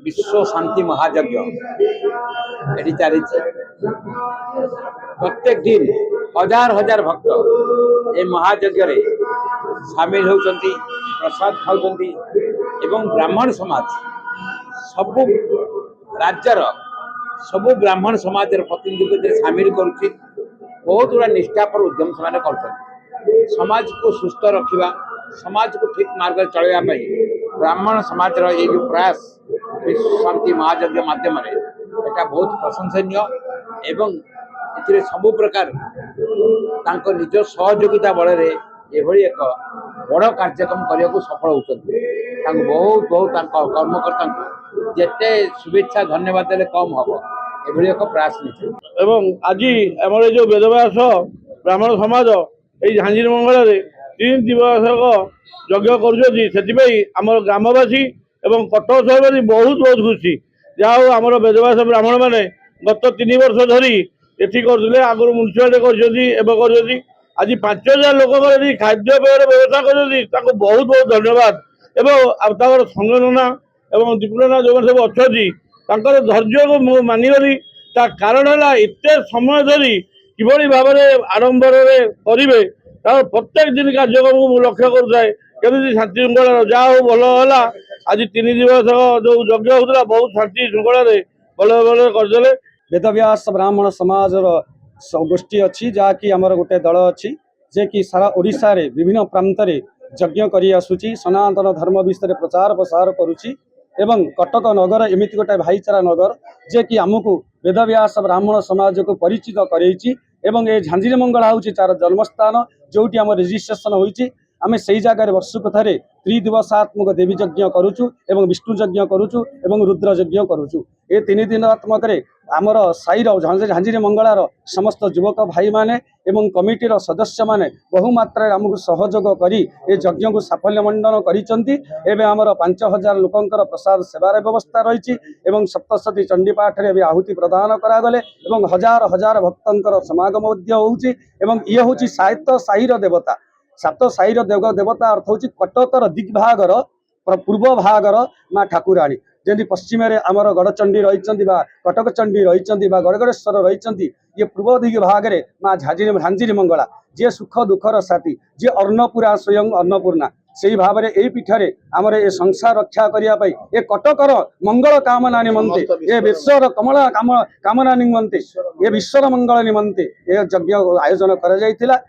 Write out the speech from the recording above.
विश्व शांति महायज्ञ ये चली प्रत्येक दिन हजार हजार भक्त ये महायज्ञ रे सामिल होती प्रसाद खाऊंट एवं ब्राह्मण समाज सबु राज्यर सबु ब्राह्मण समाज प्रतिनिधि सामिल करुच्ची बहुत गुड़ा निष्ठापर उद्यम से समाज को सुस्थ रखा समाज को ठीक मार्ग चलवाई ब्राह्मण समाज ये जो प्रयास विश्व शांति महायज्ञ माध्यम एटा बहुत प्रशंसनीय एवं ए सबु प्रकार निज सहयोगिता बल एक बड़ कार्यक्रम करने को सफल होती बहुत बहुत कर्मकर्ता जिते शुभेच्छा धन्यवाद देले कम हम एभली एक प्रयास नहीं आज आम जो वेदव्यास ब्राह्मण समाज ये झांझिर मंगल 3 दिवस यज्ञ कर ग्रामवासी एवं कटक सहरवासी बहुत बहुत खुशी जहाँ आम वेदव्यास ब्राह्मण मैंने गत 3 वर्ष धरी ये करते आगुरी म्यूनिसिपालिटी कर आज 5000 लोक खाद्यपेय व्यवस्था कर बहुत बहुत धन्यवाद एवं संगठना एवं दीपना जो सब अच्छा धैर्य को मानिगली कारण है एत समय धरी किभली भाव में आडंबर करेंगे प्रत्येक दिन कार्यक्रम को लक्ष्य करुए केमी शांति श्रृंखला जहाँ हो भल है आज 3 दिवस जो यज्ञ होता बहुत शांति श्रृंखला भले भले करदे। वेदव्यास ब्राह्मण समाज गोष्ठी अच्छी जहाँकि आमर गोटे दल अच्छी जे कि सारा ओडिशा रे विभिन्न प्रांत रे यज्ञ करी आसुची सनातन धर्म विषय में प्रचार प्रसार करुची एवं कटक नगर एमती गोटे भाईचारा नगर जे कि आमको वेदव्यास ब्राह्मण समाज को परिचित करैची एवं ये झांझिर मंगल हूँ तार जन्मस्थान जोटी आम रेजिस्ट्रेशन होईची आमे सही जगह वर्षक थे 3 दिवसात्मक देवी यज्ञ करुचु एवं विष्णु यज्ञ करुचु एवं रुद्र यज्ञ करुचु ये 3 दिनात्मक आमर साईर झांझिर मंगलार समस्त युवक भाई माने एवं कमिटीर सदस्य माने बहु मात्रा आमको सहयोग करी ए यज्ञ को साफल्य मंडन करिसंती एवं आमर 5000 लोकंकर प्रसाद सेवार व्यवस्था रही एवं सप्तशती चंडीपाठ रे आहुति प्रदान करागले एवं हजार हजार भक्तंकर समागम होउची एवं ये होची साहित्य साईर देवता 7 साईर देवता अर्थ होची कटकर दिग्भागर पूर्व भागर माँ ठाकुराणी जमी पश्चिम आमर गड़चंडी रही कटक चंडी रही गड़गड़ेश्वर रही ये पूर्व दिग भाग में माँ झांझिर मंगला जे सुख दुखर साथी जे अन्नपूरा स्वयं अन्नपूर्णा से भाव में यही पीठे आमर ये संसार रक्षा करने ये कटकर मंगल कामना निमंते ये विश्वर कमला कामना निमंते ये विश्वर मंगल निमंते ये यज्ञ आयोजन करा